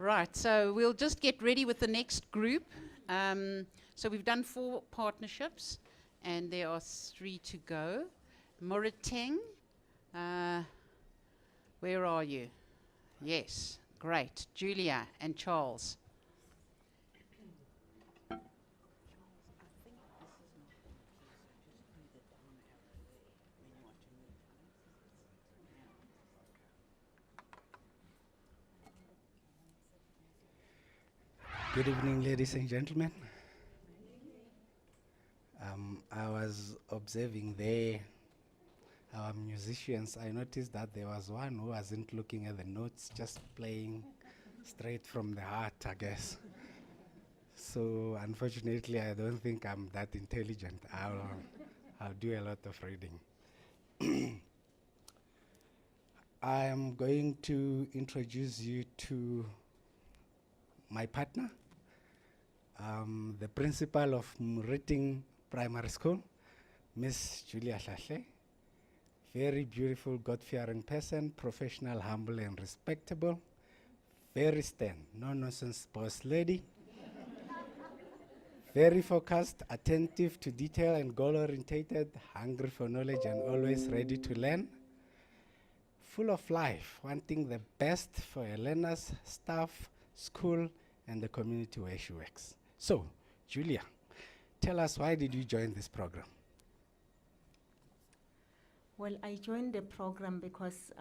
Right, so we'll just get ready with the next group. So we've done 4 partnerships, and there are 3 to go. Moriteng, where are you? Yes, great. Julia and Charles. Good evening, ladies and gentlemen. I was observing there our musicians. I noticed that there was one who wasn't looking at the notes, just playing straight from the heart, I guess. So unfortunately, I don't think I'm that intelligent. I'll do a lot of reading. I am going to introduce you to my partner, the principal of Littering Primary School, Miss Julia Hlale. Very beautiful, God-fearing person, professional, humble, and respectable. Very stern, no-nonsense boss lady. Very focused, attentive to detail and goal-orientated, hungry for knowledge and always ready to learn. Full of life, wanting the best for her learners, staff, school, and the community where she works. So, Julia, tell us, why did you join this program? Well, I joined the program because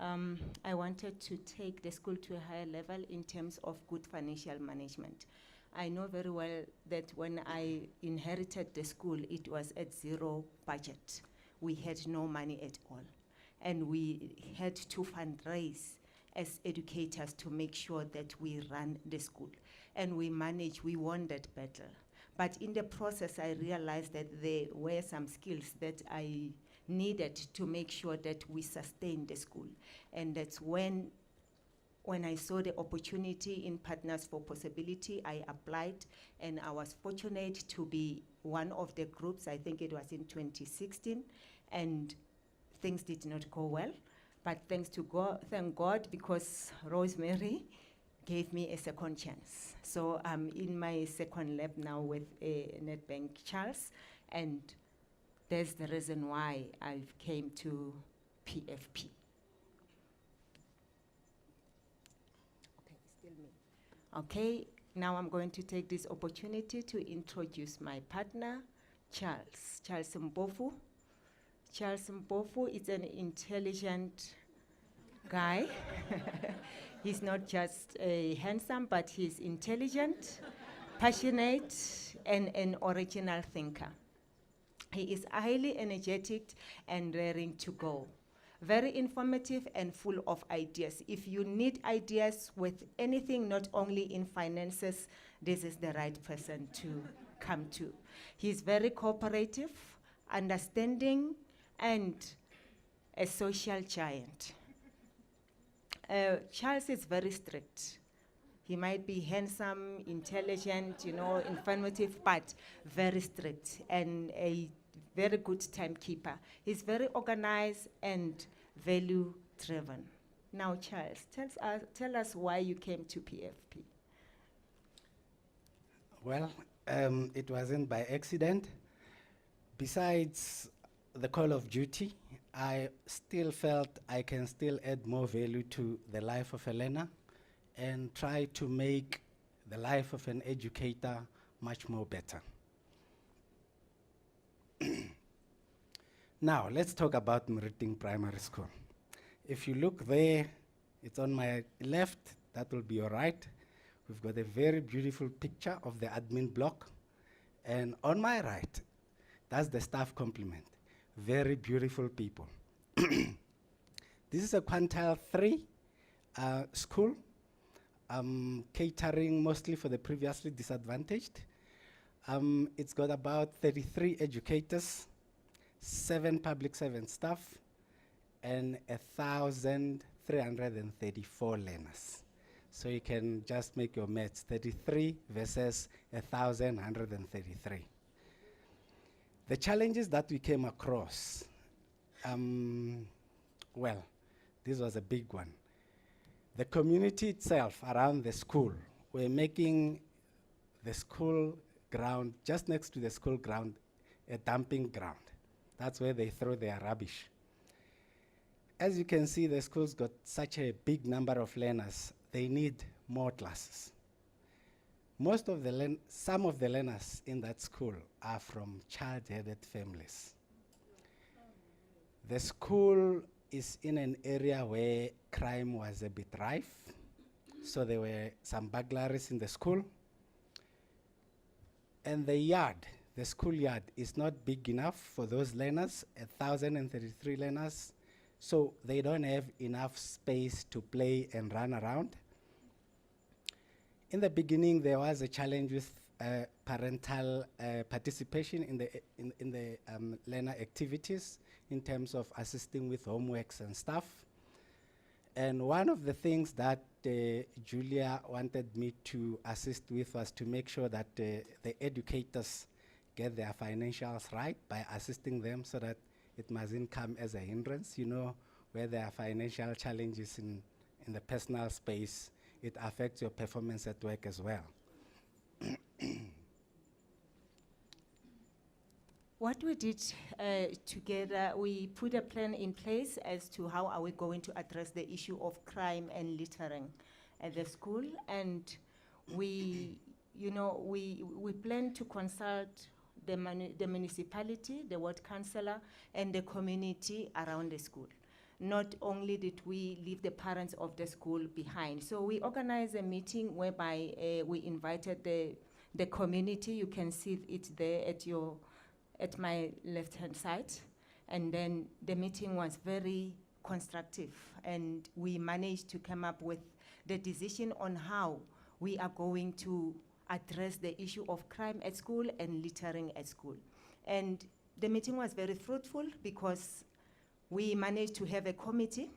I wanted to take the school to a higher level in terms of good financial management. I know very well that when I inherited the school, it was at 0 budget. We had no money at all. And we had to fundraise as educators to make sure that we run the school. And we managed, we won that battle. But in the process, I realized that there were some skills that I needed to make sure that we sustain the school. And that's when I saw the opportunity in Partners for Possibility, I applied, and I was fortunate to be one of the groups. I think it was in 2016, and things did not go well. But thank God, because Rosemary gave me a second chance. So I'm in my second lab now with Nedbank Charles, and that's the reason why I came to PFP. Okay, still me. Okay, now I'm going to take this opportunity to introduce my partner, Charles Mpofhu. Charles Mpofhu is an intelligent guy. He's not just handsome, but he's intelligent, passionate, and an original thinker. He is highly energetic and raring to go. Very informative and full of ideas. If you need ideas with anything, not only in finances, this is the right person to come to. He's very cooperative, understanding, and a social giant. Charles is very strict. He might be handsome, intelligent, informative, but very strict and a very good timekeeper. He's very organized and value-driven. Now, Charles, tell us why you came to PFP. Well, it wasn't by accident. Besides the call of duty, I still felt I can still add more value to the life of a learner and try to make the life of an educator much more better. Now, let's talk about Littering Primary School. If you look there, it's on my left, that will be your right. We've got a very beautiful picture of the admin block. And on my right, that's the staff complement. Very beautiful people. This is a quintile 3 school, catering mostly for the previously disadvantaged. It's got about 33 educators, 7 public servant staff, and 1,334 learners. So you can just make your maths, 33 versus 1,133. The challenges that we came across, well, this was a big one. The community itself around the school we're making the school ground, just next to the school ground, a dumping ground. That's where they throw their rubbish. As you can see, the school's got such a big number of learners, they need more classes. Some of the learners in that school are from child-headed families. The school is in an area where crime was a bit rife, so there were some burglaries in the school. And the school yard is not big enough for those learners, 1,033 learners, so they don't have enough space to play and run around. In the beginning, there was a challenge with parental participation in the learner activities in terms of assisting with homeworks and stuff. And one of the things that Julia wanted me to assist with was to make sure that the educators get their financials right by assisting them so that it mustn't come as a hindrance. You know, where there are financial challenges in the personal space, it affects your performance at work as well. What we did together, we put a plan in place as to how are we going to address the issue of crime and littering at the school, and we plan to consult the municipality, the ward councillor, and the community around the school. Not only did we leave the parents of the school behind, so we organized a meeting whereby we invited the community. You can see it there at my left-hand side. And then the meeting was very constructive, and we managed to come up with the decision on how we are going to address the issue of crime at school and littering at school. And the meeting was very fruitful because we managed to have a committee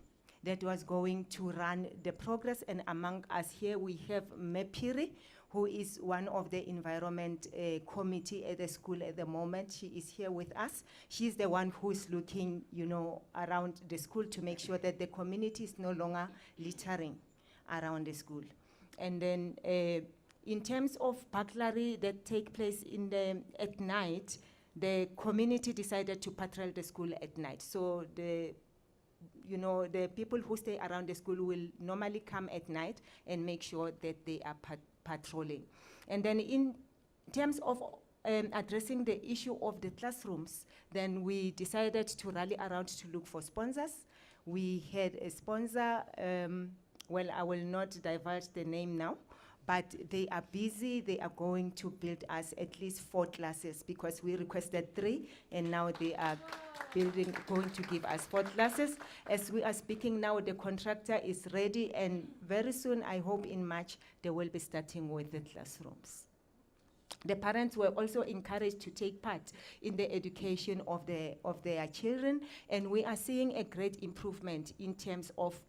that was going to run the progress, and among us here we have Mpofhu, who is one of the environment committee at the school at the moment. She is here with us. She's the one who's looking, around the school to make sure that the community is no longer littering around the school. And then in terms of burglary that take place at night, the community decided to patrol the school at night. So the people who stay around the school will normally come at night and make sure that they are patrolling. And then in terms of addressing the issue of the classrooms, then we decided to rally around to look for sponsors. We had a sponsor, well, I will not divulge the name now, but they are busy. They are going to build us at least 4 classes because we requested 3, and now they are going to give us 4 classes. As we are speaking now, the contractor is ready, and very soon, I hope in March, they will be starting with the classrooms. The parents were also encouraged to take part in the education of their children, and we are seeing a great improvement in terms of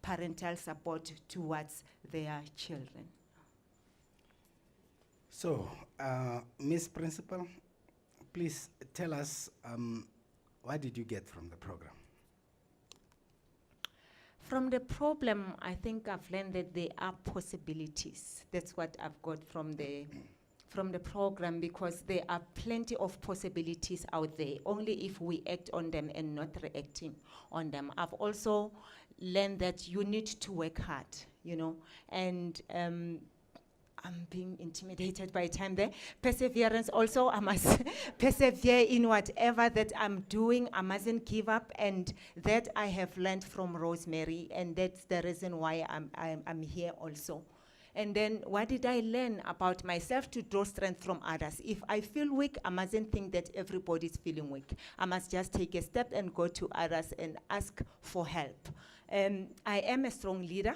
parental support towards their children. So, Ms. Principal, please tell us what did you get from the program? From the problem, I think I've learned that there are possibilities. That's what I've got from the program, because there are plenty of possibilities out there, only if we act on them and not reacting on them. I've also learned that you need to work hard, and I'm being intimidated by time there. Perseverance also, I must persevere in whatever that I'm doing. I mustn't give up, and that I have learned from Rosemary, and that's the reason why I'm here also. And then what did I learn about myself? To draw strength from others. If I feel weak, I mustn't think that everybody's feeling weak. I must just take a step and go to others and ask for help. I am a strong leader.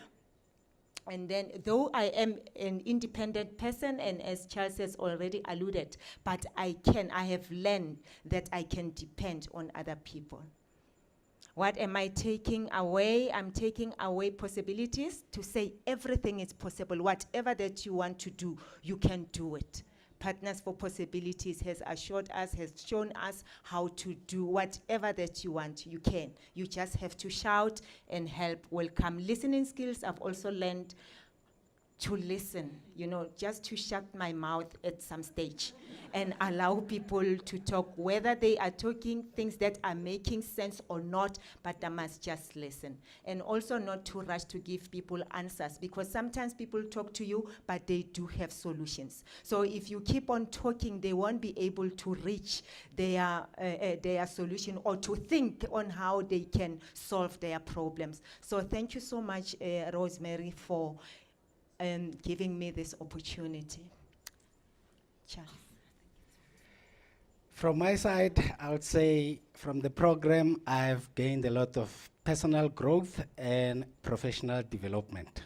And then, though I am an independent person, and as Charles has already alluded, but I have learned that I can depend on other people. What am I taking away? I'm taking away possibilities to say everything is possible. Whatever that you want to do, you can do it. Partners for Possibilities has assured us, has shown us how to do whatever that you want, you can. You just have to shout, and help will come. Listening skills, I've also learned to listen, you know, just to shut my mouth at some stage and allow people to talk, whether they are talking things that are making sense or not, but I must just listen. And also not to rush to give people answers, because sometimes people talk to you, but they do have solutions. So if you keep on talking, they won't be able to reach their solution or to think on how they can solve their problems. So thank you so much, Rosemary, for giving me this opportunity. Charles. From my side, I would say from the program, I've gained a lot of personal growth and professional development.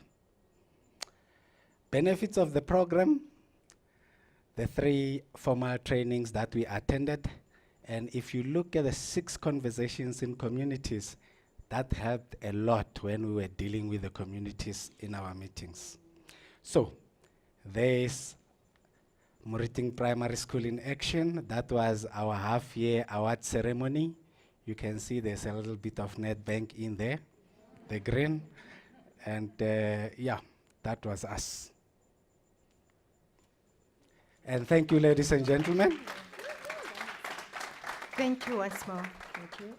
Benefits of the program, the 3 formal trainings that we attended, and if you look at the 6 conversations in communities, that helped a lot when we were dealing with the communities in our meetings. So, there's Littering Primary School in action. That was our half-year award ceremony. You can see there's a little bit of Nedbank in there, the green. And yeah, that was us. And thank you, ladies and gentlemen. Thank you, Asma. Thank you.